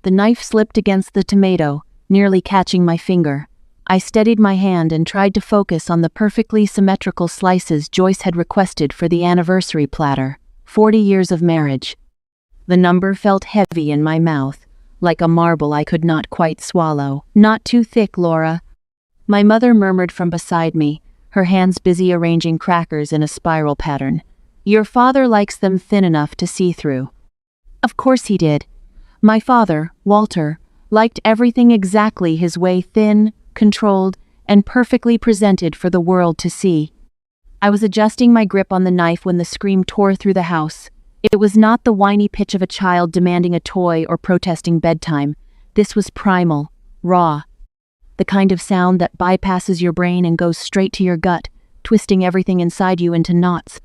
The knife slipped against the tomato, nearly catching my finger. I steadied my hand and tried to focus on the perfectly symmetrical slices Joyce had requested for the anniversary platter. 40 years of marriage. The number felt heavy in my mouth, like a marble I could not quite swallow. Not too thick, Laura. My mother murmured from beside me, her hands busy arranging crackers in a spiral pattern. Your father likes them thin enough to see through. Of course he did. My father, Walter, liked everything exactly his way, thin, controlled, and perfectly presented for the world to see. I was adjusting my grip on the knife when the scream tore through the house. It was not the whiny pitch of a child demanding a toy or protesting bedtime. This was primal, raw. The kind of sound that bypasses your brain and goes straight to your gut, twisting everything inside you into knots.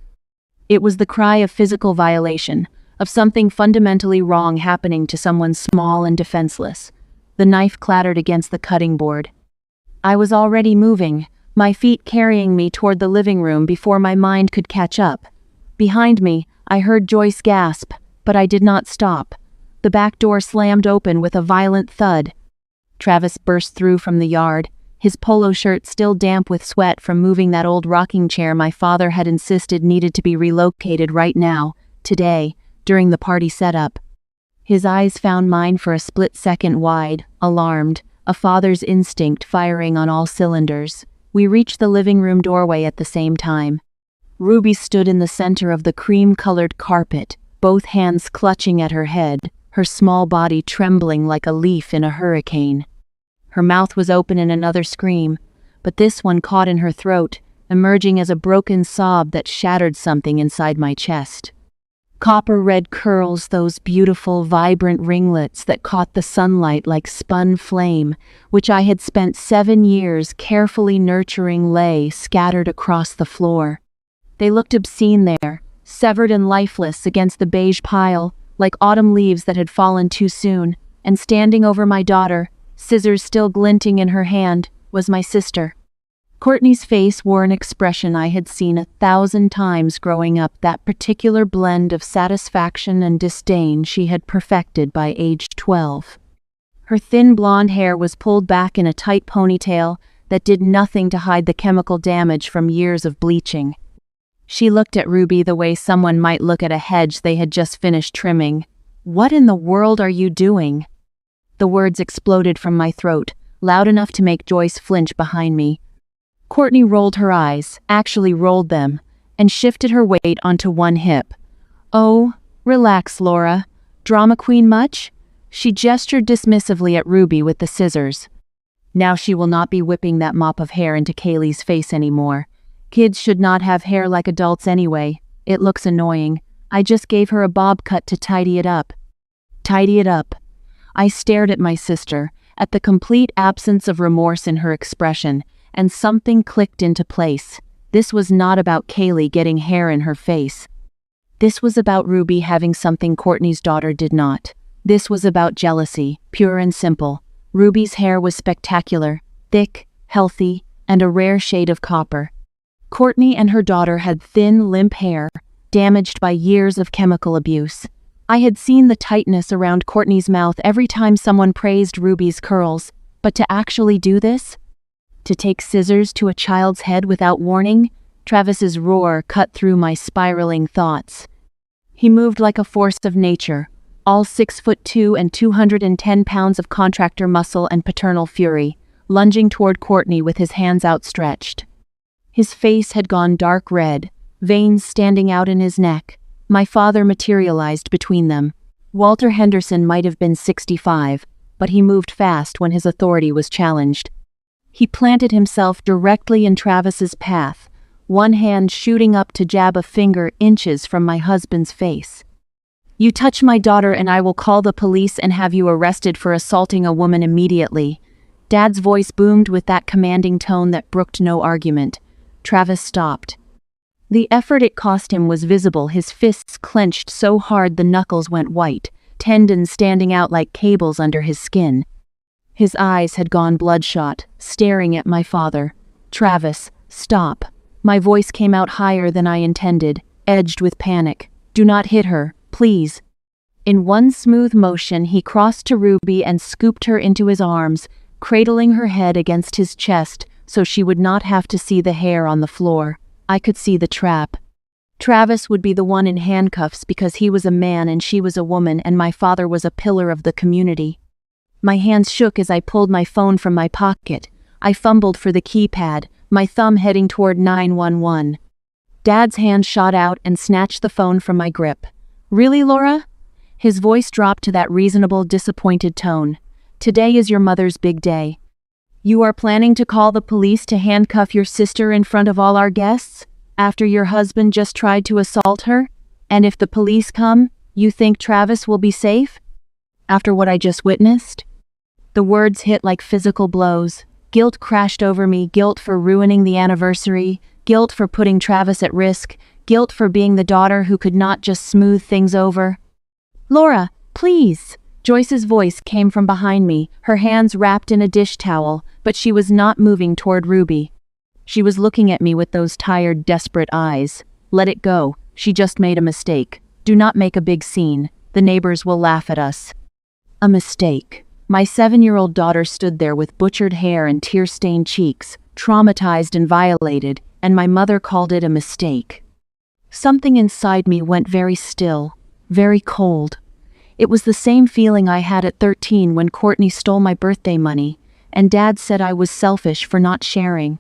It was the cry of physical violation, of something fundamentally wrong happening to someone small and defenseless. The knife clattered against the cutting board. I was already moving, my feet carrying me toward the living room before my mind could catch up. Behind me, I heard Joyce gasp, but I did not stop. The back door slammed open with a violent thud. Travis burst through from the yard, his polo shirt still damp with sweat from moving that old rocking chair my father had insisted needed to be relocated right now, today, during the party setup. His eyes found mine for a split second wide, alarmed, a father's instinct firing on all cylinders. We reached the living room doorway at the same time. Ruby stood in the center of the cream-colored carpet, both hands clutching at her head, her small body trembling like a leaf in a hurricane. Her mouth was open in another scream, but this one caught in her throat, emerging as a broken sob that shattered something inside my chest. Copper-red curls, those beautiful, vibrant ringlets that caught the sunlight like spun flame, which I had spent 7 years carefully nurturing, lay scattered across the floor. They looked obscene there, severed and lifeless against the beige pile, like autumn leaves that had fallen too soon, and standing over my daughter, scissors still glinting in her hand, was my sister. Courtney's face wore an expression I had seen 1,000 times growing up, that particular blend of satisfaction and disdain she had perfected by age 12. Her thin blonde hair was pulled back in a tight ponytail that did nothing to hide the chemical damage from years of bleaching. She looked at Ruby the way someone might look at a hedge they had just finished trimming. "What in the world are you doing?" The words exploded from my throat, loud enough to make Joyce flinch behind me. Courtney rolled her eyes, actually rolled them, and shifted her weight onto one hip. "Oh, relax, Laura. Drama queen much?" She gestured dismissively at Ruby with the scissors. "Now she will not be whipping that mop of hair into Kaylee's face anymore. Kids should not have hair like adults anyway. It looks annoying. I just gave her a bob cut to tidy it up." Tidy it up. I stared at my sister, at the complete absence of remorse in her expression, and something clicked into place. This was not about Kaylee getting hair in her face. This was about Ruby having something Courtney's daughter did not. This was about jealousy, pure and simple. Ruby's hair was spectacular, thick, healthy, and a rare shade of copper. Courtney and her daughter had thin, limp hair, damaged by years of chemical abuse. I had seen the tightness around Courtney's mouth every time someone praised Ruby's curls, but to actually do this? To take scissors to a child's head without warning? Travis's roar cut through my spiraling thoughts. He moved like a force of nature, all 6'2" and 210 pounds of contractor muscle and paternal fury, lunging toward Courtney with his hands outstretched. His face had gone dark red, veins standing out in his neck. My father materialized between them. Walter Henderson might have been 65, but he moved fast when his authority was challenged. He planted himself directly in Travis's path, one hand shooting up to jab a finger inches from my husband's face. "You touch my daughter and I will call the police and have you arrested for assaulting a woman immediately." Dad's voice boomed with that commanding tone that brooked no argument. Travis stopped. The effort it cost him was visible, his fists clenched so hard the knuckles went white, tendons standing out like cables under his skin. His eyes had gone bloodshot, staring at my father. "Travis, stop." My voice came out higher than I intended, edged with panic. "Do not hit her, please." In one smooth motion, he crossed to Ruby and scooped her into his arms, cradling her head against his chest so she would not have to see the hair on the floor. I could see the trap. Travis would be the one in handcuffs because he was a man and she was a woman, and my father was a pillar of the community. My hands shook as I pulled my phone from my pocket. I fumbled for the keypad, my thumb heading toward 911. Dad's hand shot out and snatched the phone from my grip. "Really, Laura?" His voice dropped to that reasonable, disappointed tone. "Today is your mother's big day. You are planning to call the police to handcuff your sister in front of all our guests? After your husband just tried to assault her? And if the police come, you think Travis will be safe? After what I just witnessed?" The words hit like physical blows. Guilt crashed over me, guilt for ruining the anniversary, guilt for putting Travis at risk, guilt for being the daughter who could not just smooth things over. "Laura, please!" Joyce's voice came from behind me, her hands wrapped in a dish towel, but she was not moving toward Ruby. She was looking at me with those tired, desperate eyes. "Let it go. She just made a mistake. Do not make a big scene. The neighbors will laugh at us." A mistake. My 7-year-old daughter stood there with butchered hair and tear-stained cheeks, traumatized and violated, and my mother called it a mistake. Something inside me went very still, very cold. It was the same feeling I had at 13 when Courtney stole my birthday money, and Dad said I was selfish for not sharing.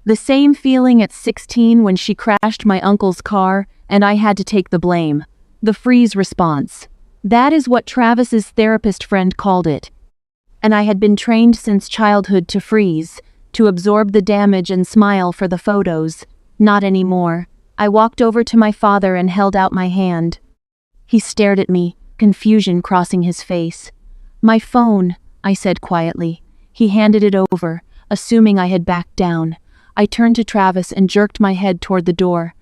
The same feeling at 16 when she crashed my uncle's car, and I had to take the blame. The freeze response. That is what Travis's therapist friend called it. And I had been trained since childhood to freeze, to absorb the damage and smile for the photos. Not anymore. I walked over to my father and held out my hand. He stared at me, confusion crossing his face. "My phone," I said quietly. He handed it over, assuming I had backed down. I turned to Travis and jerked my head toward the door.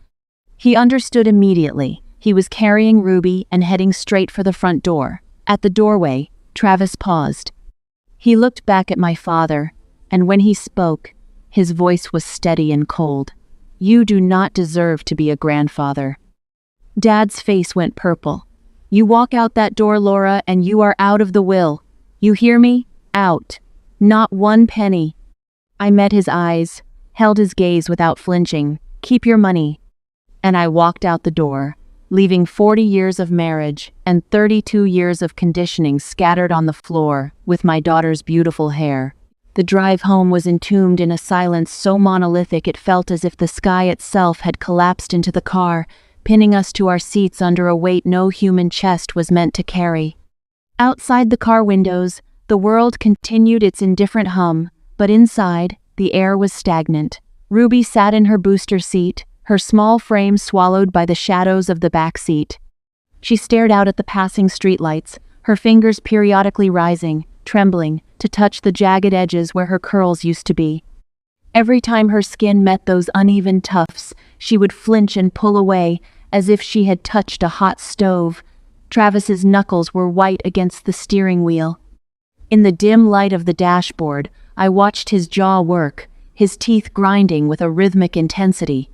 He understood immediately. He was carrying Ruby and heading straight for the front door. At the doorway, Travis paused. He looked back at my father, and when he spoke, his voice was steady and cold. "You do not deserve to be a grandfather." Dad's face went purple. "You walk out that door, Laura, and you are out of the will. You hear me? Out. Not one penny." I met his eyes, held his gaze without flinching. "Keep your money." And I walked out the door, leaving 40 years of marriage and 32 years of conditioning scattered on the floor with my daughter's beautiful hair. The drive home was entombed in a silence so monolithic it felt as if the sky itself had collapsed into the car, pinning us to our seats under a weight no human chest was meant to carry. Outside the car windows, the world continued its indifferent hum, but inside, the air was stagnant. Ruby sat in her booster seat, her small frame swallowed by the shadows of the back seat. She stared out at the passing streetlights, her fingers periodically rising, trembling, to touch the jagged edges where her curls used to be. Every time her skin met those uneven tufts, she would flinch and pull away, as if she had touched a hot stove. Travis's knuckles were white against the steering wheel. In the dim light of the dashboard, I watched his jaw work, his teeth grinding with a rhythmic intensity.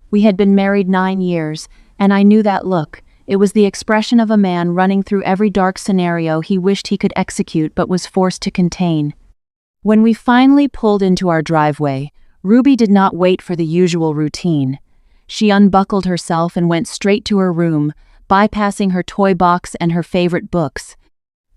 We had been married 9 years, and I knew that look. It was the expression of a man running through every dark scenario he wished he could execute but was forced to contain. When we finally pulled into our driveway, Ruby did not wait for the usual routine. She unbuckled herself and went straight to her room, bypassing her toy box and her favorite books.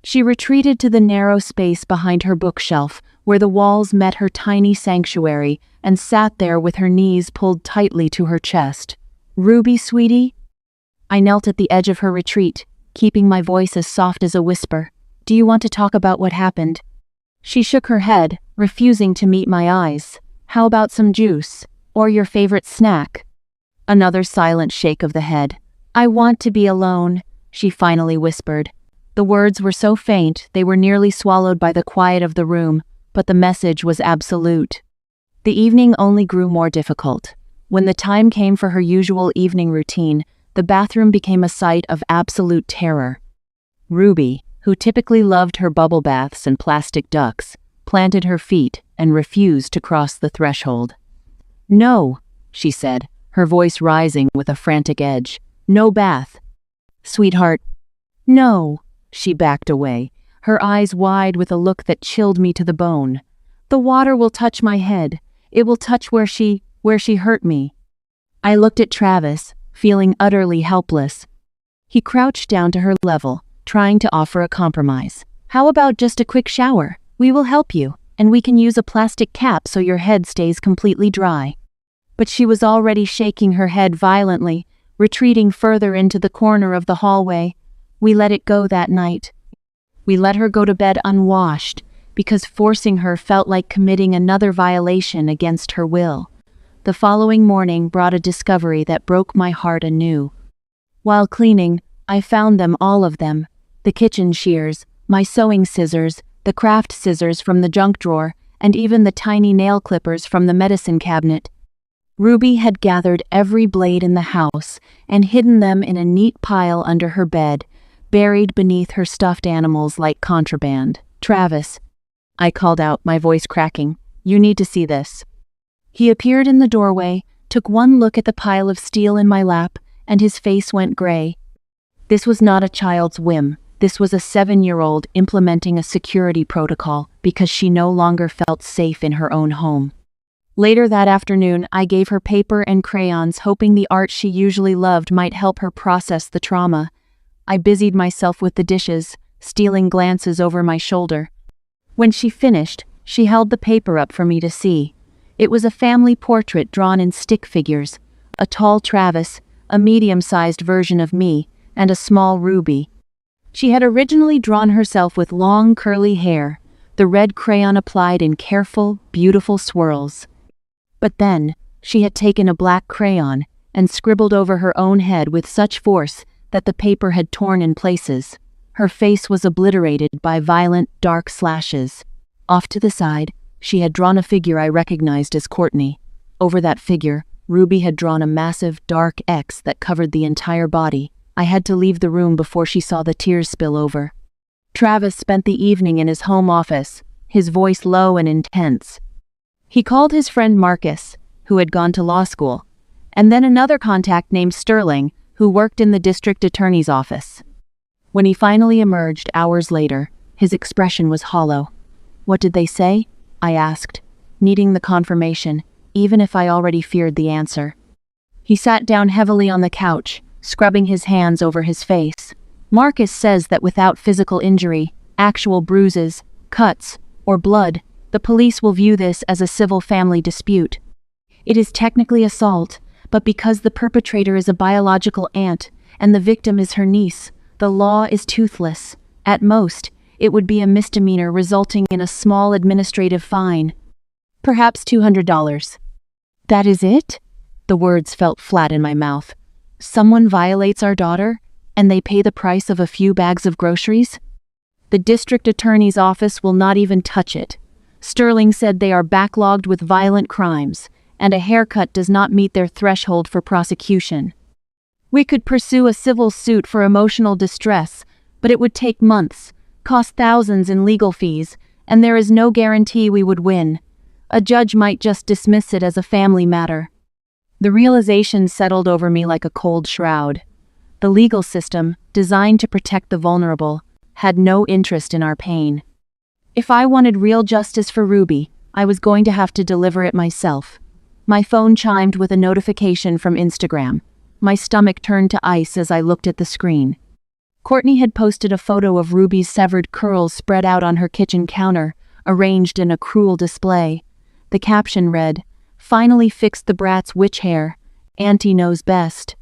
She retreated to the narrow space behind her bookshelf, where the walls met her tiny sanctuary, and sat there with her knees pulled tightly to her chest. "Ruby, sweetie?" I knelt at the edge of her retreat, keeping my voice as soft as a whisper. "Do you want to talk about what happened?" She shook her head, refusing to meet my eyes. "How about some juice? Or your favorite snack?" Another silent shake of the head. "I want to be alone," she finally whispered. The words were so faint they were nearly swallowed by the quiet of the room, but the message was absolute. The evening only grew more difficult. When the time came for her usual evening routine, the bathroom became a sight of absolute terror. Ruby, who typically loved her bubble baths and plastic ducks, planted her feet and refused to cross the threshold. "No," she said, her voice rising with a frantic edge. "No bath." "Sweetheart." No, she backed away, her eyes wide with a look that chilled me to the bone. The water will touch my head. It will touch where she hurt me. I looked at Travis, feeling utterly helpless. He crouched down to her level, trying to offer a compromise. How about just a quick shower? We will help you, and we can use a plastic cap so your head stays completely dry. But she was already shaking her head violently, retreating further into the corner of the hallway. We let it go that night. We let her go to bed unwashed, because forcing her felt like committing another violation against her will. The following morning brought a discovery that broke my heart anew. While cleaning, I found them, all of them. The kitchen shears, my sewing scissors, the craft scissors from the junk drawer, and even the tiny nail clippers from the medicine cabinet. Ruby had gathered every blade in the house and hidden them in a neat pile under her bed, buried beneath her stuffed animals like contraband. Travis, I called out, my voice cracking, you need to see this. He appeared in the doorway, took one look at the pile of steel in my lap, and his face went gray. This was not a child's whim. This was a 7-year-old implementing a security protocol because she no longer felt safe in her own home. Later that afternoon, I gave her paper and crayons, hoping the art she usually loved might help her process the trauma. I busied myself with the dishes, stealing glances over my shoulder. When she finished, she held the paper up for me to see. It was a family portrait drawn in stick figures, a tall Travis, a medium-sized version of me, and a small Ruby. She had originally drawn herself with long curly hair, the red crayon applied in careful, beautiful swirls. But then, she had taken a black crayon and scribbled over her own head with such force that the paper had torn in places. Her face was obliterated by violent, dark slashes. Off to the side, she had drawn a figure I recognized as Courtney. Over that figure, Ruby had drawn a massive, dark X that covered the entire body. I had to leave the room before she saw the tears spill over. Travis spent the evening in his home office, his voice low and intense. He called his friend Marcus, who had gone to law school, and then another contact named Sterling, who worked in the district attorney's office. When he finally emerged hours later, his expression was hollow. What did they say? I asked, needing the confirmation, even if I already feared the answer. He sat down heavily on the couch, scrubbing his hands over his face. Marcus says that without physical injury, actual bruises, cuts, or blood, the police will view this as a civil family dispute. It is technically assault, but because the perpetrator is a biological aunt and the victim is her niece, the law is toothless. At most, it would be a misdemeanor resulting in a small administrative fine. Perhaps $200. That is it? The words felt flat in my mouth. Someone violates our daughter, and they pay the price of a few bags of groceries? The district attorney's office will not even touch it. Sterling said they are backlogged with violent crimes, and a haircut does not meet their threshold for prosecution. We could pursue a civil suit for emotional distress, but it would take months, cost thousands in legal fees, and there is no guarantee we would win. A judge might just dismiss it as a family matter. The realization settled over me like a cold shroud. The legal system, designed to protect the vulnerable, had no interest in our pain. If I wanted real justice for Ruby, I was going to have to deliver it myself. My phone chimed with a notification from Instagram. My stomach turned to ice as I looked at the screen. Courtney had posted a photo of Ruby's severed curls spread out on her kitchen counter, arranged in a cruel display. The caption read, "Finally fixed the brat's witch hair. Auntie knows best."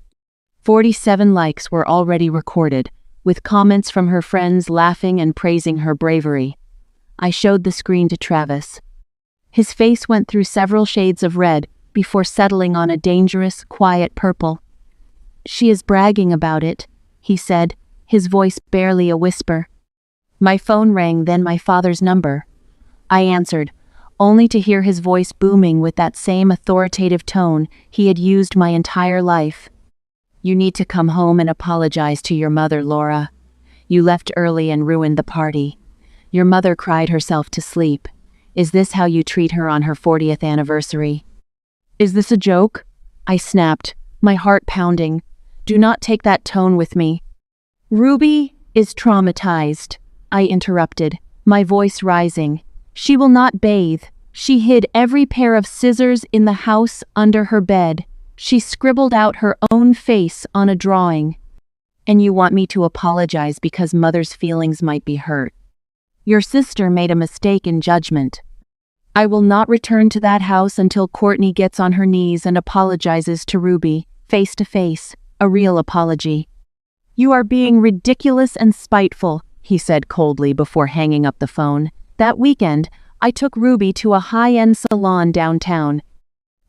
47 likes were already recorded, with comments from her friends laughing and praising her bravery. I showed the screen to Travis. His face went through several shades of red before settling on a dangerous, quiet purple. "She is bragging about it," he said, his voice barely a whisper. My phone rang, then my father's number. I answered, only to hear his voice booming with that same authoritative tone he had used my entire life. "You need to come home and apologize to your mother, Laura. You left early and ruined the party. Your mother cried herself to sleep. Is this how you treat her on her 40th anniversary?" "Is this a joke?" I snapped, my heart pounding. "Do not take that tone with me." "Ruby," is traumatized," I interrupted, my voice rising. "She will not bathe. She hid every pair of scissors in the house under her bed. She scribbled out her own face on a drawing. And you want me to apologize because Mother's feelings might be hurt. Your sister made a mistake in judgment. I will not return to that house until Courtney gets on her knees and apologizes to Ruby, face to face, a real apology." "You are being ridiculous and spiteful," he said coldly before hanging up the phone. That weekend, I took Ruby to a high-end salon downtown.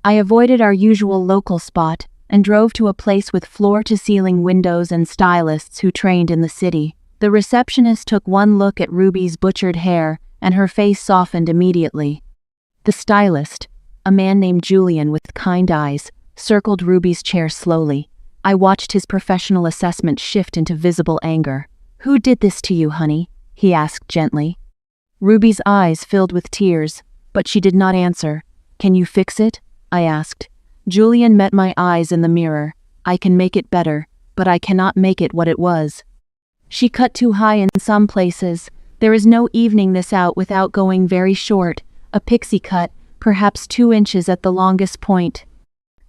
I avoided our usual local spot and drove to a place with floor-to-ceiling windows and stylists who trained in the city. The receptionist took one look at Ruby's butchered hair, and her face softened immediately. The stylist, a man named Julian with kind eyes, circled Ruby's chair slowly. I watched his professional assessment shift into visible anger. "Who did this to you, honey?" he asked gently. Ruby's eyes filled with tears, but she did not answer. "Can you fix it?" I asked. Julian met my eyes in the mirror. "I can make it better, but I cannot make it what it was. She cut too high in some places. There is no evening this out without going very short, a pixie cut, perhaps 2 inches at the longest point."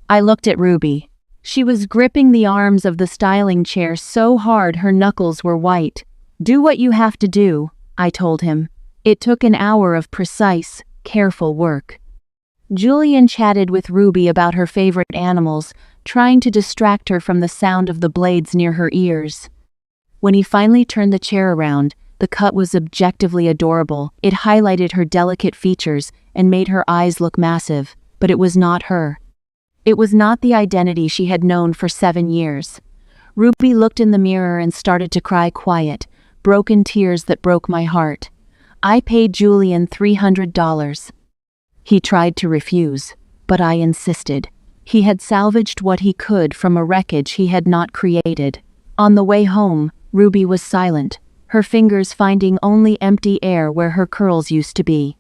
I looked at Ruby. She was gripping the arms of the styling chair so hard her knuckles were white. "Do what you have to do," I told him. It took an hour of precise, careful work. Julian chatted with Ruby about her favorite animals, trying to distract her from the sound of the blades near her ears. When he finally turned the chair around, the cut was objectively adorable. It highlighted her delicate features and made her eyes look massive, but it was not her. It was not the identity she had known for 7 years. Ruby looked in the mirror and started to cry quiet, broken tears that broke my heart. I paid Julian $300. He tried to refuse, but I insisted. He had salvaged what he could from a wreckage he had not created. On the way home, Ruby was silent, her fingers finding only empty air where her curls used to be.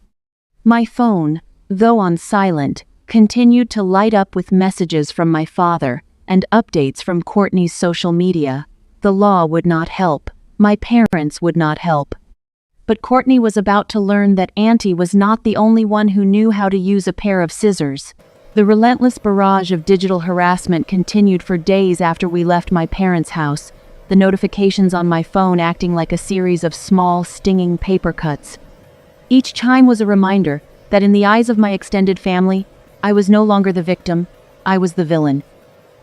My phone, though on silent, continued to light up with messages from my father and updates from Courtney's social media. The law would not help. My parents would not help. But Courtney was about to learn that Auntie was not the only one who knew how to use a pair of scissors. The relentless barrage of digital harassment continued for days after we left my parents' house, the notifications on my phone acting like a series of small, stinging paper cuts. Each chime was a reminder that in the eyes of my extended family, I was no longer the victim, I was the villain.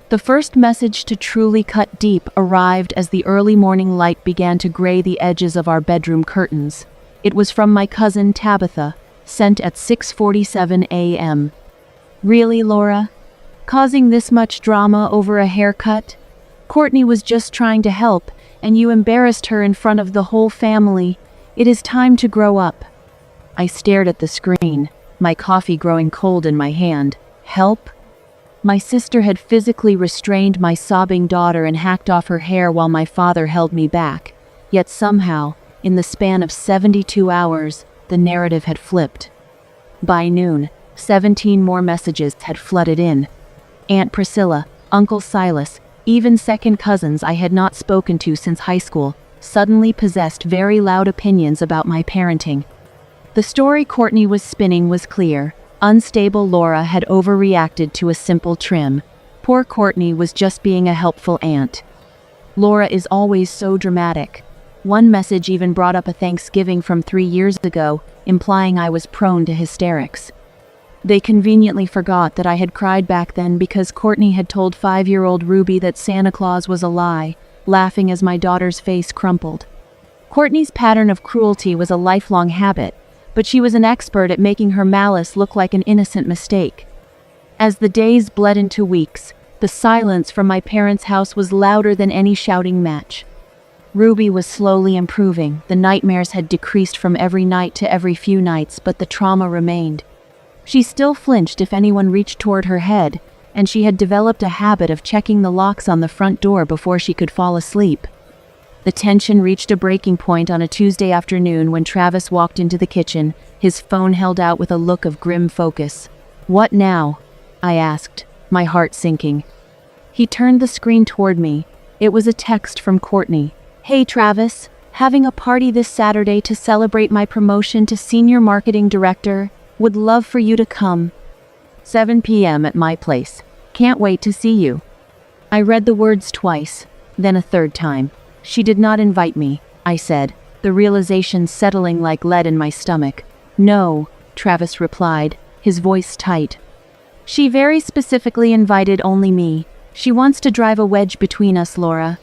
The first message to truly cut deep arrived as the early morning light began to gray the edges of our bedroom curtains. It was from my cousin Tabitha, sent at 6:47 a.m. "Really, Laura? Causing this much drama over a haircut? Courtney was just trying to help, and you embarrassed her in front of the whole family. It is time to grow up." I stared at the screen, my coffee growing cold in my hand. Help? My sister had physically restrained my sobbing daughter and hacked off her hair while my father held me back. Yet somehow, in the span of 72 hours, the narrative had flipped. By noon, 17 more messages had flooded in. Aunt Priscilla, Uncle Silas, even second cousins I had not spoken to since high school, suddenly possessed very loud opinions about my parenting. The story Courtney was spinning was clear. Unstable Laura had overreacted to a simple trim. Poor Courtney was just being a helpful aunt. Laura is always so dramatic. One message even brought up a Thanksgiving from 3 years ago, implying I was prone to hysterics. They conveniently forgot that I had cried back then because Courtney had told 5-year-old Ruby that Santa Claus was a lie, laughing as my daughter's face crumpled. Courtney's pattern of cruelty was a lifelong habit, but she was an expert at making her malice look like an innocent mistake. As the days bled into weeks, the silence from my parents' house was louder than any shouting match. Ruby was slowly improving. The nightmares had decreased from every night to every few nights, but the trauma remained. She still flinched if anyone reached toward her head, and she had developed a habit of checking the locks on the front door before she could fall asleep. The tension reached a breaking point on a Tuesday afternoon when Travis walked into the kitchen, his phone held out with a look of grim focus. "What now?" I asked, my heart sinking. He turned the screen toward me. It was a text from Courtney. Hey Travis, having a party this Saturday to celebrate my promotion to Senior Marketing Director. Would love for you to come. 7 p.m. at my place. Can't wait to see you. I read the words twice, then a third time. She did not invite me, I said, the realization settling like lead in my stomach. No, Travis replied, his voice tight. She very specifically invited only me. She wants to drive a wedge between us, Laura.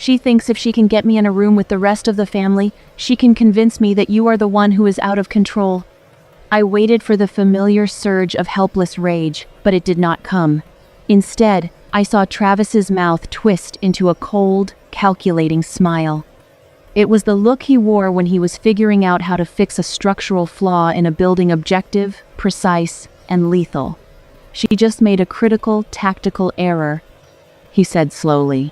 She thinks if she can get me in a room with the rest of the family, she can convince me that you are the one who is out of control. I waited for the familiar surge of helpless rage, but it did not come. Instead, I saw Travis's mouth twist into a cold, calculating smile. It was the look he wore when he was figuring out how to fix a structural flaw in a building objective, precise, and lethal. She just made a critical, tactical error, he said slowly.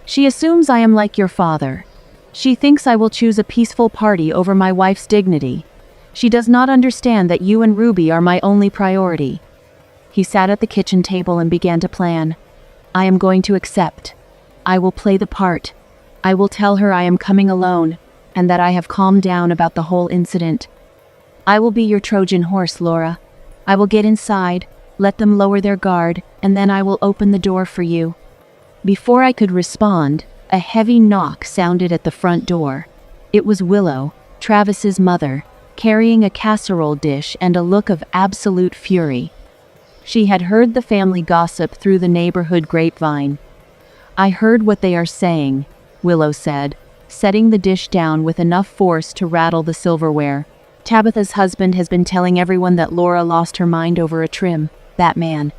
She assumes I am like your father. She thinks I will choose a peaceful party over my wife's dignity. She does not understand that you and Ruby are my only priority. He sat at the kitchen table and began to plan. I am going to accept. I will play the part. I will tell her I am coming alone, and that I have calmed down about the whole incident. I will be your Trojan horse, Laura. I will get inside, let them lower their guard, and then I will open the door for you. Before I could respond, a heavy knock sounded at the front door. It was Willow, Travis's mother, carrying a casserole dish and a look of absolute fury. She had heard the family gossip through the neighborhood grapevine. I heard what they are saying, Willow said, setting the dish down with enough force to rattle the silverware. Tabitha's husband has been telling everyone that Laura lost her mind over a trim. That man,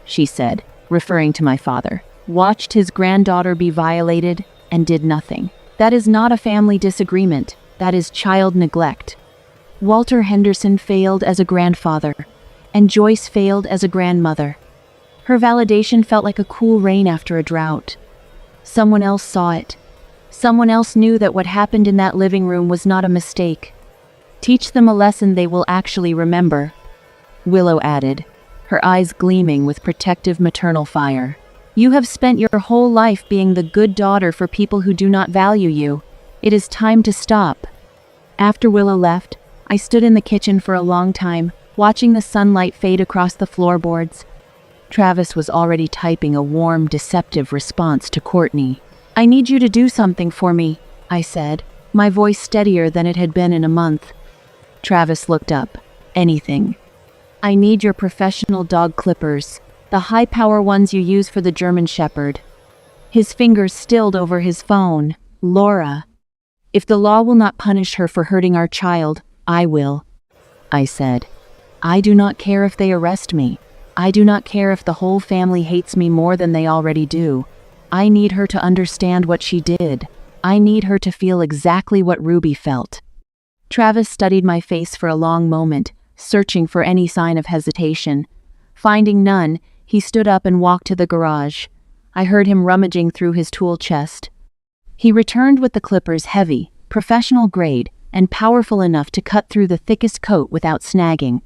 she said, referring to my father, watched his granddaughter be violated and did nothing. That is not a family disagreement. That is child neglect. Walter Henderson failed as a grandfather, and Joyce failed as a grandmother. Her validation felt like a cool rain after a drought. Someone else saw it. Someone else knew that what happened in that living room was not a mistake. Teach them a lesson they will actually remember, Willow added, her eyes gleaming with protective maternal fire. You have spent your whole life being the good daughter for people who do not value you. It is time to stop. After Willow left, I stood in the kitchen for a long time, watching the sunlight fade across the floorboards. Travis was already typing a warm, deceptive response to Courtney. I need you to do something for me, I said, my voice steadier than it had been in a month. Travis looked up. Anything. I need your professional dog clippers, the high-power ones you use for the German Shepherd. His fingers stilled over his phone. Laura. If the law will not punish her for hurting our child, I will, I said. I do not care if they arrest me. I do not care if the whole family hates me more than they already do. I need her to understand what she did. I need her to feel exactly what Ruby felt. Travis studied my face for a long moment, searching for any sign of hesitation. Finding none, he stood up and walked to the garage. I heard him rummaging through his tool chest. He returned with the clippers heavy, professional grade, and powerful enough to cut through the thickest coat without snagging.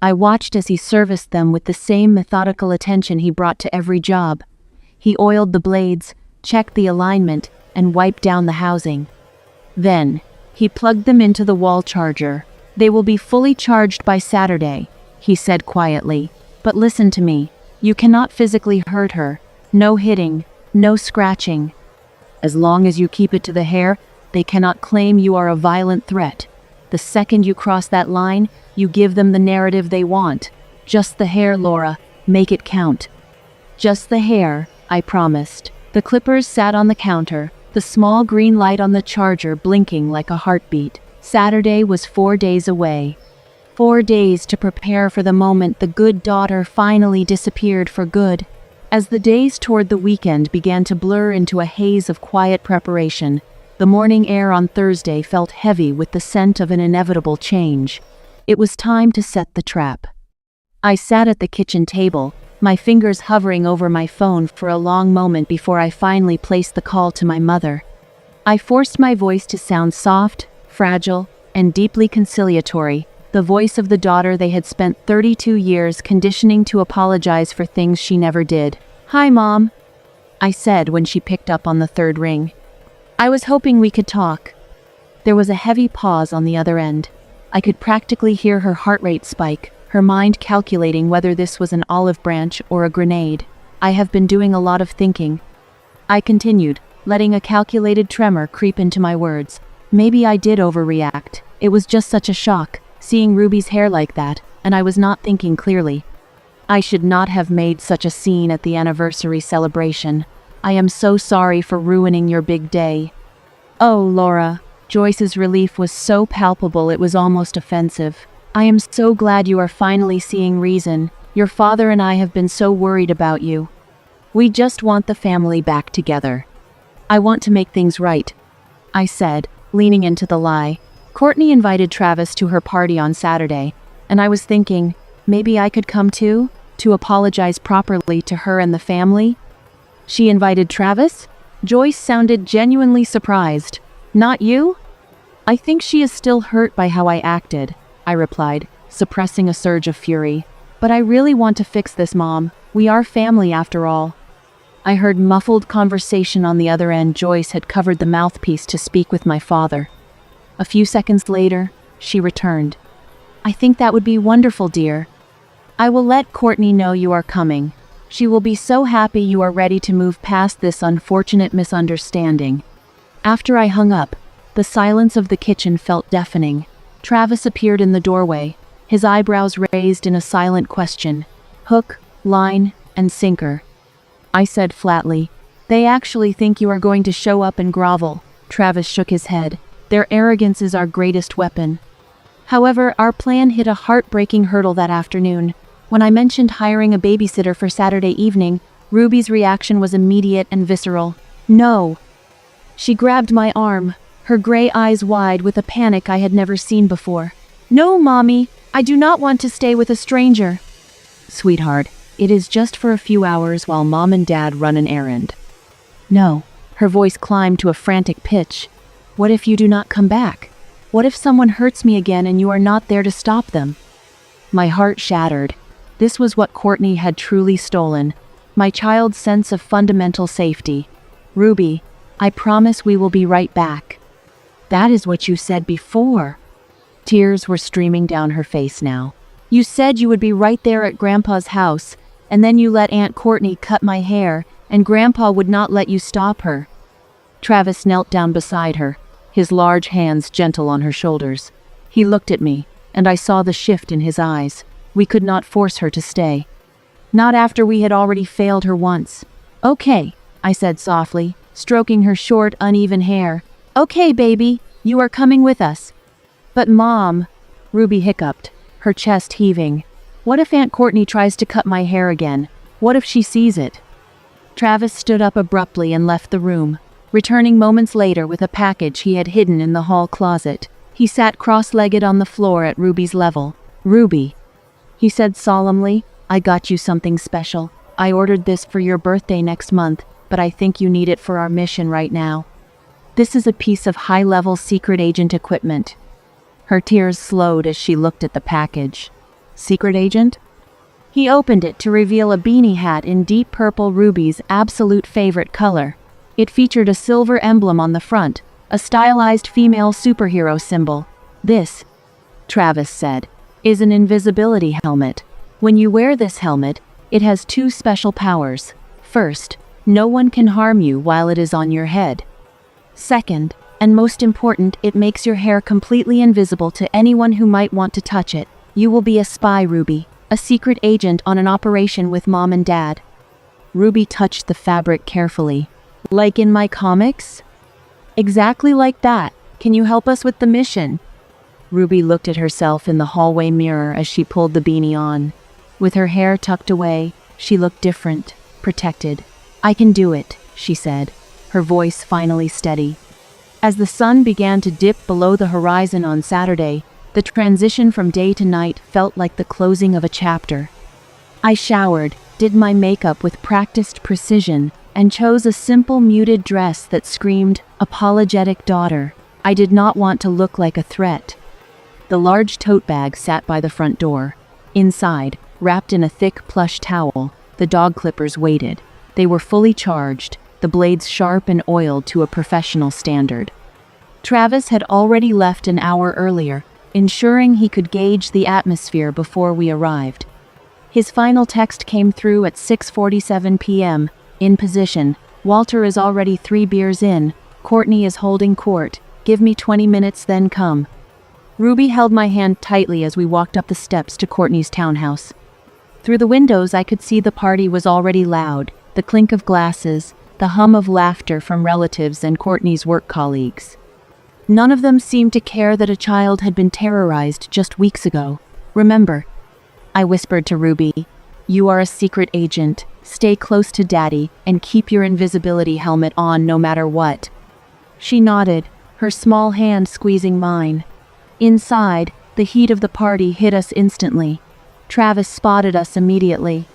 I watched as he serviced them with the same methodical attention he brought to every job. He oiled the blades, checked the alignment, and wiped down the housing. Then, he plugged them into the wall charger. They will be fully charged by Saturday, he said quietly. But listen to me. You cannot physically hurt her. No hitting, no scratching. As long as you keep it to the hair, they cannot claim you are a violent threat. The second you cross that line, you give them the narrative they want. Just the hair, Laura. Make it count. Just the hair, I promised. The clippers sat on the counter, the small green light on the charger blinking like a heartbeat. Saturday was 4 days away. 4 days to prepare for the moment the good daughter finally disappeared for good. As the days toward the weekend began to blur into a haze of quiet preparation, the morning air on Thursday felt heavy with the scent of an inevitable change. It was time to set the trap. I sat at the kitchen table, my fingers hovering over my phone for a long moment before I finally placed the call to my mother. I forced my voice to sound soft, fragile, and deeply conciliatory, the voice of the daughter they had spent 32 years conditioning to apologize for things she never did. "Hi, Mom," I said when she picked up on the third ring. I was hoping we could talk. There was a heavy pause on the other end. I could practically hear her heart rate spike, her mind calculating whether this was an olive branch or a grenade. I have been doing a lot of thinking. I continued, letting a calculated tremor creep into my words. Maybe I did overreact. It was just such a shock, seeing Ruby's hair like that, and I was not thinking clearly. I should not have made such a scene at the anniversary celebration. I am so sorry for ruining your big day. Oh, Laura. Joyce's relief was so palpable it was almost offensive. I am so glad you are finally seeing reason. Your father and I have been so worried about you. We just want the family back together. I want to make things right, I said, leaning into the lie. Courtney invited Travis to her party on Saturday, and I was thinking, maybe I could come too, to apologize properly to her and the family. She invited Travis? Joyce sounded genuinely surprised. Not you? I think she is still hurt by how I acted, I replied, suppressing a surge of fury. But I really want to fix this, Mom. We are family after all. I heard muffled conversation on the other end. Joyce had covered the mouthpiece to speak with my father. A few seconds later, she returned. I think that would be wonderful, dear. I will let Courtney know you are coming. She will be so happy you are ready to move past this unfortunate misunderstanding. After I hung up, the silence of the kitchen felt deafening. Travis appeared in the doorway, his eyebrows raised in a silent question. Hook, line, and sinker. I said flatly, They actually think you are going to show up and grovel. Travis shook his head. Their arrogance is our greatest weapon. However, our plan hit a heartbreaking hurdle that afternoon. When I mentioned hiring a babysitter for Saturday evening, Ruby's reaction was immediate and visceral. No. She grabbed my arm, her gray eyes wide with a panic I had never seen before. No, Mommy, I do not want to stay with a stranger. Sweetheart, it is just for a few hours while Mom and Dad run an errand. No. Her voice climbed to a frantic pitch. What if you do not come back? What if someone hurts me again and you are not there to stop them? My heart shattered. This was what Courtney had truly stolen. My child's sense of fundamental safety. Ruby, I promise we will be right back. That is what you said before. Tears were streaming down her face now. You said you would be right there at Grandpa's house, and then you let Aunt Courtney cut my hair, and Grandpa would not let you stop her. Travis knelt down beside her, his large hands gentle on her shoulders. He looked at me, and I saw the shift in his eyes. We could not force her to stay. Not after we had already failed her once. Okay, I said softly, stroking her short, uneven hair. Okay, baby, you are coming with us. But Mom, Ruby hiccuped, her chest heaving. What if Aunt Courtney tries to cut my hair again? What if she sees it? Travis stood up abruptly and left the room, returning moments later with a package he had hidden in the hall closet. He sat cross-legged on the floor at Ruby's level. Ruby, he said solemnly, I got you something special. I ordered this for your birthday next month, but I think you need it for our mission right now. This is a piece of high-level secret agent equipment. Her tears slowed as she looked at the package. Secret agent? He opened it to reveal a beanie hat in deep purple, Ruby's absolute favorite color. It featured a silver emblem on the front, a stylized female superhero symbol. This, Travis said, is an invisibility helmet. When you wear this helmet, it has two special powers. First, no one can harm you while it is on your head. Second, and most important, it makes your hair completely invisible to anyone who might want to touch it. You will be a spy, Ruby, a secret agent on an operation with Mom and Dad. Ruby touched the fabric carefully. Like in my comics? Exactly like that. Can you help us with the mission? Ruby looked at herself in the hallway mirror as she pulled the beanie on. With her hair tucked away, she looked different, protected. I can do it, she said, her voice finally steady. As the sun began to dip below the horizon on Saturday, the transition from day to night felt like the closing of a chapter. I showered, did my makeup with practiced precision, and chose a simple muted dress that screamed, apologetic daughter. I did not want to look like a threat. The large tote bag sat by the front door. Inside, wrapped in a thick plush towel, the dog clippers waited. They were fully charged, the blades sharp and oiled to a professional standard. Travis had already left an hour earlier, ensuring he could gauge the atmosphere before we arrived. His final text came through at 6:47 p.m. In position. Walter is already 3 beers in. Courtney is holding court. Give me 20 minutes, then come. Ruby held my hand tightly as we walked up the steps to Courtney's townhouse. Through the windows, I could see the party was already loud, the clink of glasses, the hum of laughter from relatives and Courtney's work colleagues. None of them seemed to care that a child had been terrorized just weeks ago. Remember, I whispered to Ruby, you are a secret agent. Stay close to Daddy and keep your invisibility helmet on no matter what. She nodded, her small hand squeezing mine. Inside, the heat of the party hit us instantly. Travis spotted us immediately.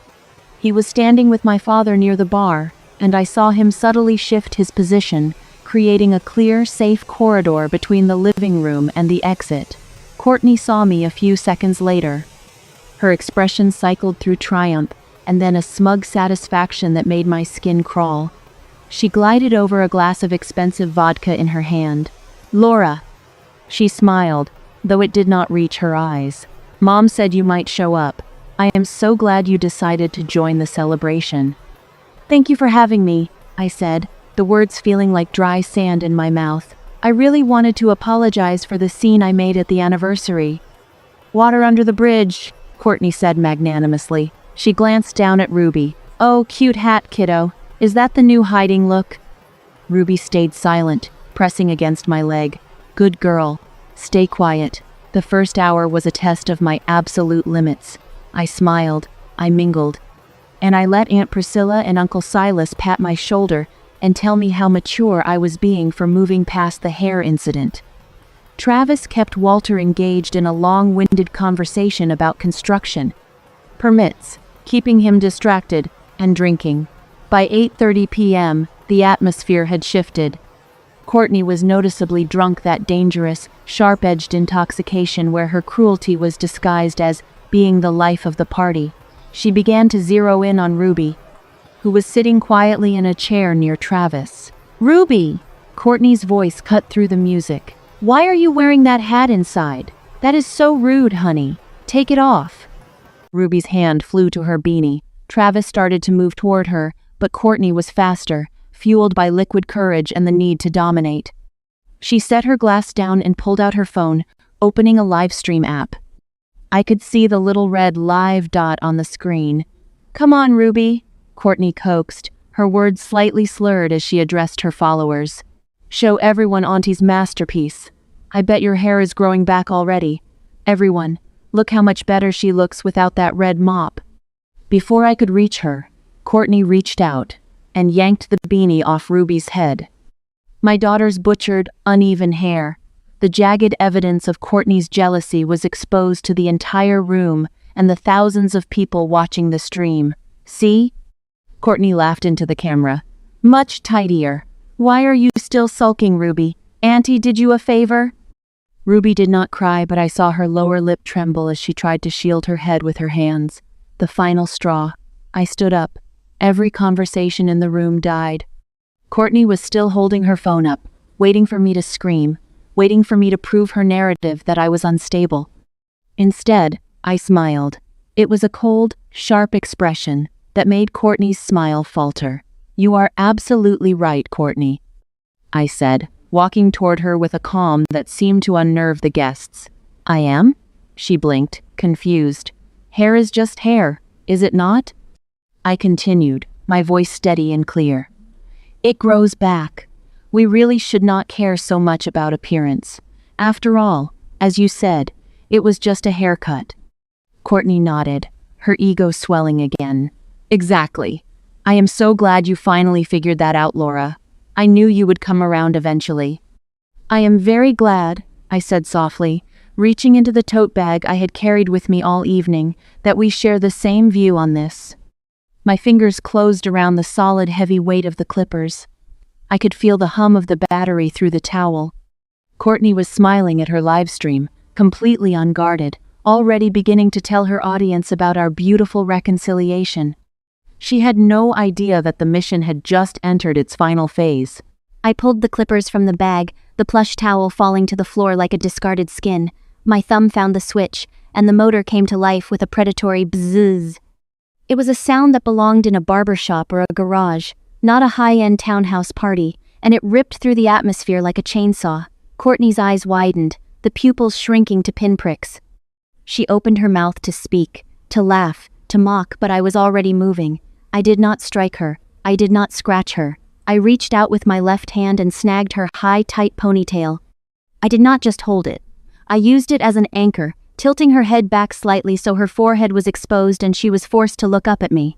He was standing with my father near the bar, and I saw him subtly shift his position, creating a clear, safe corridor between the living room and the exit. Courtney saw me a few seconds later. Her expression cycled through triumph, and then a smug satisfaction that made my skin crawl. She glided over a glass of expensive vodka in her hand. Laura. She smiled, though it did not reach her eyes. Mom said you might show up. I am so glad you decided to join the celebration. Thank you for having me, I said, the words feeling like dry sand in my mouth. I really wanted to apologize for the scene I made at the anniversary. Water under the bridge, Courtney said magnanimously. She glanced down at Ruby. Oh, cute hat, kiddo. Is that the new hiding look? Ruby stayed silent, pressing against my leg. Good girl. Stay quiet. The first hour was a test of my absolute limits. I smiled. I mingled. And I let Aunt Priscilla and Uncle Silas pat my shoulder and tell me how mature I was being for moving past the hair incident. Travis kept Walter engaged in a long-winded conversation about construction, permits, keeping him distracted, and drinking. By 8:30 p.m., the atmosphere had shifted. Courtney was noticeably drunk, that dangerous, sharp-edged intoxication where her cruelty was disguised as being the life of the party. She began to zero in on Ruby, who was sitting quietly in a chair near Travis. Ruby! Courtney's voice cut through the music. Why are you wearing that hat inside? That is so rude, honey. Take it off. Ruby's hand flew to her beanie. Travis started to move toward her, but Courtney was faster, fueled by liquid courage and the need to dominate. She set her glass down and pulled out her phone, opening a live stream app. I could see the little red live dot on the screen. Come on, Ruby, Courtney coaxed, her words slightly slurred as she addressed her followers. Show everyone Auntie's masterpiece. I bet your hair is growing back already. Everyone, look how much better she looks without that red mop. Before I could reach her, Courtney reached out and yanked the beanie off Ruby's head. My daughter's butchered, uneven hair. The jagged evidence of Courtney's jealousy was exposed to the entire room and the thousands of people watching the stream. See? Courtney laughed into the camera. Much tidier. Why are you still sulking, Ruby? Auntie did you a favor? Ruby did not cry, but I saw her lower lip tremble as she tried to shield her head with her hands. The final straw. I stood up. Every conversation in the room died. Courtney was still holding her phone up, waiting for me to scream, waiting for me to prove her narrative that I was unstable. Instead, I smiled. It was a cold, sharp expression that made Courtney's smile falter. You are absolutely right, Courtney, I said, walking toward her with a calm that seemed to unnerve the guests. I am? She blinked, confused. Hair is just hair, is it not? I continued, my voice steady and clear. It grows back. We really should not care so much about appearance. After all, as you said, it was just a haircut. Courtney nodded, her ego swelling again. Exactly. I am so glad you finally figured that out, Laura. I knew you would come around eventually. I am very glad, I said softly, reaching into the tote bag I had carried with me all evening, that we share the same view on this. My fingers closed around the solid, heavy weight of the clippers. I could feel the hum of the battery through the towel. Courtney was smiling at her live stream, completely unguarded, already beginning to tell her audience about our beautiful reconciliation. She had no idea that the mission had just entered its final phase. I pulled the clippers from the bag, the plush towel falling to the floor like a discarded skin. My thumb found the switch, and the motor came to life with a predatory bzzz. It was a sound that belonged in a barber shop or a garage, not a high-end townhouse party, and it ripped through the atmosphere like a chainsaw. Courtney's eyes widened, the pupils shrinking to pinpricks. She opened her mouth to speak, to laugh, to mock, but I was already moving. I did not strike her. I did not scratch her. I reached out with my left hand and snagged her high, tight ponytail. I did not just hold it. I used it as an anchor, tilting her head back slightly so her forehead was exposed and she was forced to look up at me.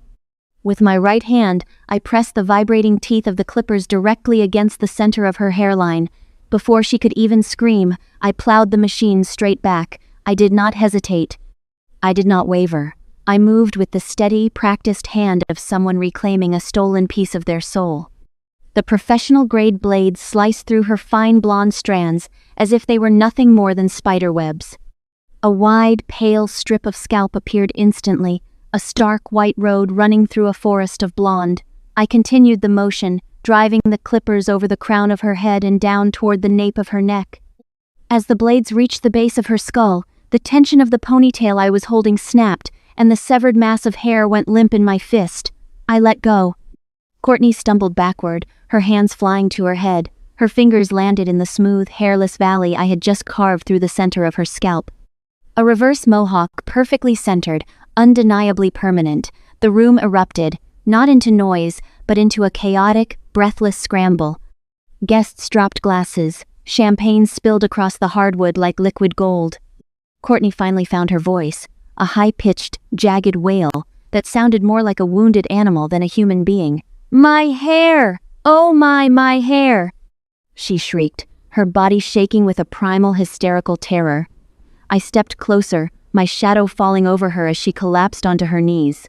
With my right hand, I pressed the vibrating teeth of the clippers directly against the center of her hairline. Before she could even scream, I plowed the machine straight back. I did not hesitate. I did not waver. I moved with the steady, practiced hand of someone reclaiming a stolen piece of their soul. The professional-grade blades sliced through her fine blonde strands as if they were nothing more than spider webs. A wide, pale strip of scalp appeared instantly, a stark white road running through a forest of blonde. I continued the motion, driving the clippers over the crown of her head and down toward the nape of her neck. As the blades reached the base of her skull, the tension of the ponytail I was holding snapped, and the severed mass of hair went limp in my fist. I let go. Courtney stumbled backward, her hands flying to her head. Her fingers landed in the smooth, hairless valley I had just carved through the center of her scalp. A reverse mohawk, perfectly centered, undeniably permanent. The room erupted, not into noise, but into a chaotic, breathless scramble. Guests dropped glasses. Champagne spilled across the hardwood like liquid gold. Courtney finally found her voice, a high-pitched, jagged wail that sounded more like a wounded animal than a human being. "My hair! Oh my hair!" she shrieked, her body shaking with a primal, hysterical terror. I stepped closer, my shadow falling over her as she collapsed onto her knees.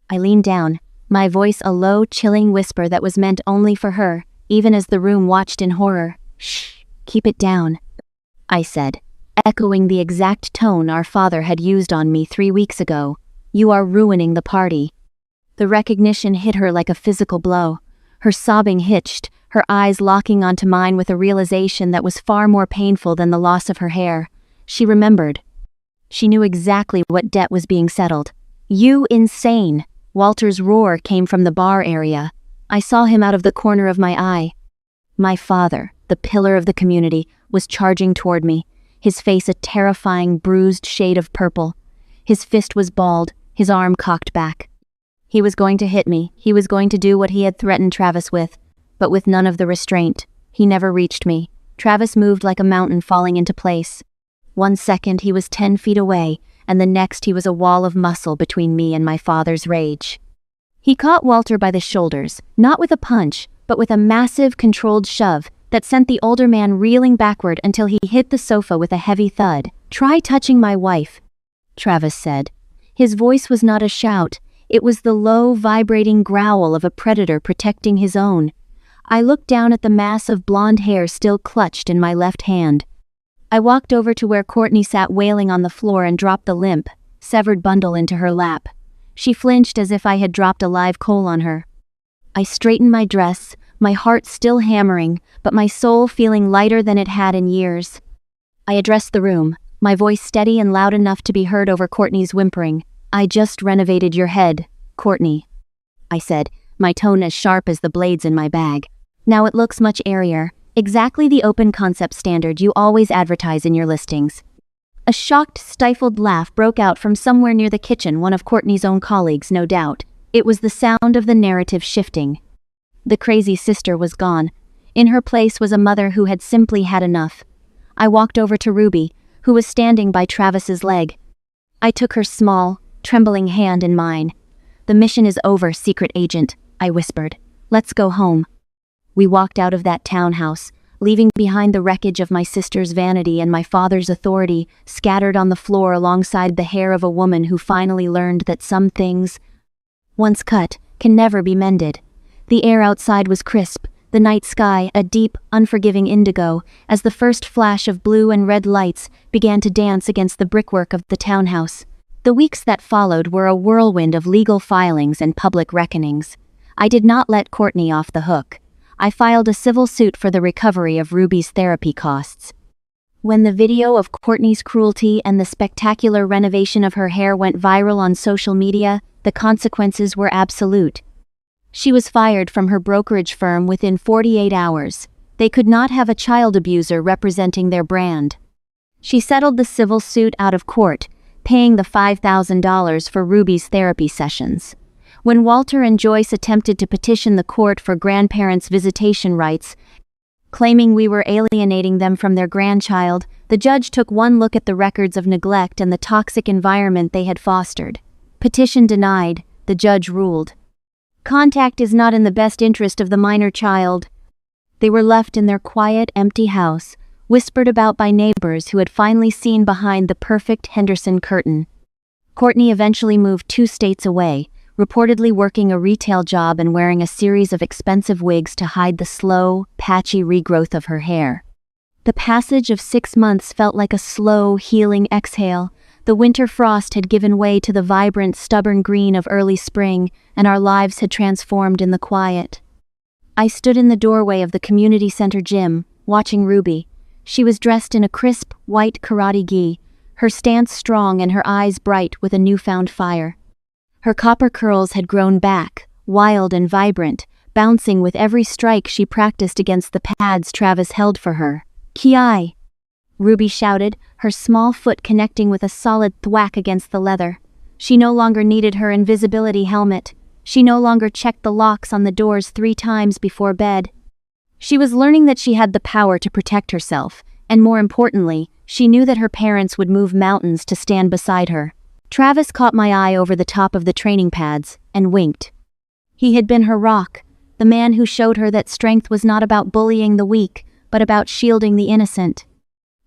I leaned down, my voice a low, chilling whisper that was meant only for her, even as the room watched in horror. "Shh, keep it down," I said, echoing the exact tone our father had used on me 3 weeks ago. "You are ruining the party." The recognition hit her like a physical blow. Her sobbing hitched, her eyes locking onto mine with a realization that was far more painful than the loss of her hair. She remembered. She knew exactly what debt was being settled. "You insane!" Walter's roar came from the bar area. I saw him out of the corner of my eye. My father, the pillar of the community, was charging toward me, his face a terrifying, bruised shade of purple. His fist was balled, his arm cocked back. He was going to hit me. He was going to do what he had threatened Travis with, but with none of the restraint. He never reached me. Travis moved like a mountain falling into place. 1 second he was 10 feet away, and the next he was a wall of muscle between me and my father's rage. He caught Walter by the shoulders, not with a punch, but with a massive, controlled shove that sent the older man reeling backward until he hit the sofa with a heavy thud. "Try touching my wife," Travis said. His voice was not a shout. It was the low, vibrating growl of a predator protecting his own. I looked down at the mass of blonde hair still clutched in my left hand. I walked over to where Courtney sat wailing on the floor and dropped the limp, severed bundle into her lap. She flinched as if I had dropped a live coal on her. I straightened my dress, my heart still hammering, but my soul feeling lighter than it had in years. I addressed the room, my voice steady and loud enough to be heard over Courtney's whimpering. "I just renovated your head, Courtney," I said, my tone as sharp as the blades in my bag. "Now it looks much airier, exactly the open concept standard you always advertise in your listings." A shocked, stifled laugh broke out from somewhere near the kitchen, one of Courtney's own colleagues, no doubt. It was the sound of the narrative shifting. The crazy sister was gone. In her place was a mother who had simply had enough. I walked over to Ruby, who was standing by Travis's leg. I took her small, trembling hand in mine. "The mission is over, secret agent," I whispered. "Let's go home." We walked out of that townhouse, leaving behind the wreckage of my sister's vanity and my father's authority scattered on the floor alongside the hair of a woman who finally learned that some things, once cut, can never be mended. The air outside was crisp, the night sky a deep, unforgiving indigo, as the first flash of blue and red lights began to dance against the brickwork of the townhouse. The weeks that followed were a whirlwind of legal filings and public reckonings. I did not let Courtney off the hook. I filed a civil suit for the recovery of Ruby's therapy costs. When the video of Courtney's cruelty and the spectacular renovation of her hair went viral on social media, the consequences were absolute. She was fired from her brokerage firm within 48 hours. They could not have a child abuser representing their brand. She settled the civil suit out of court, paying the $5,000 for Ruby's therapy sessions. When Walter and Joyce attempted to petition the court for grandparents' visitation rights, claiming we were alienating them from their grandchild, the judge took one look at the records of neglect and the toxic environment they had fostered. Petition denied, the judge ruled. Contact is not in the best interest of the minor child. They were left in their quiet, empty house, whispered about by neighbors who had finally seen behind the perfect Henderson curtain. Courtney eventually moved 2 states away, reportedly working a retail job and wearing a series of expensive wigs to hide the slow, patchy regrowth of her hair. The passage of 6 months felt like a slow, healing exhale. The winter frost had given way to the vibrant, stubborn green of early spring, and our lives had transformed in the quiet. I stood in the doorway of the community center gym, watching Ruby. She was dressed in a crisp, white karate gi, her stance strong and her eyes bright with a newfound fire. Her copper curls had grown back, wild and vibrant, bouncing with every strike she practiced against the pads Travis held for her. "Ki!" Ruby shouted, her small foot connecting with a solid thwack against the leather. She no longer needed her invisibility helmet. She no longer checked the locks on the doors 3 times before bed. She was learning that she had the power to protect herself, and more importantly, she knew that her parents would move mountains to stand beside her. Travis caught my eye over the top of the training pads, and winked. He had been her rock, the man who showed her that strength was not about bullying the weak, but about shielding the innocent.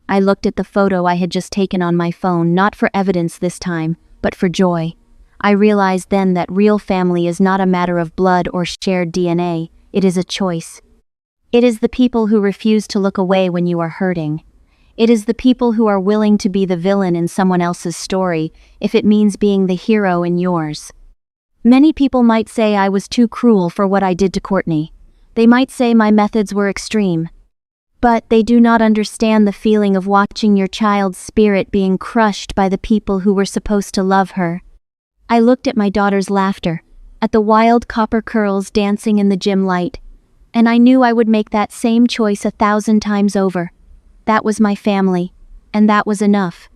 I looked at the photo I had just taken on my phone, not for evidence this time, but for joy. I realized then that real family is not a matter of blood or shared DNA, it is a choice. It is the people who refuse to look away when you are hurting. It is the people who are willing to be the villain in someone else's story, if it means being the hero in yours. Many people might say I was too cruel for what I did to Courtney. They might say my methods were extreme. But they do not understand the feeling of watching your child's spirit being crushed by the people who were supposed to love her. I looked at my daughter's laughter, at the wild copper curls dancing in the gym light, and I knew I would make that same choice 1,000 times over. That was my family, and that was enough.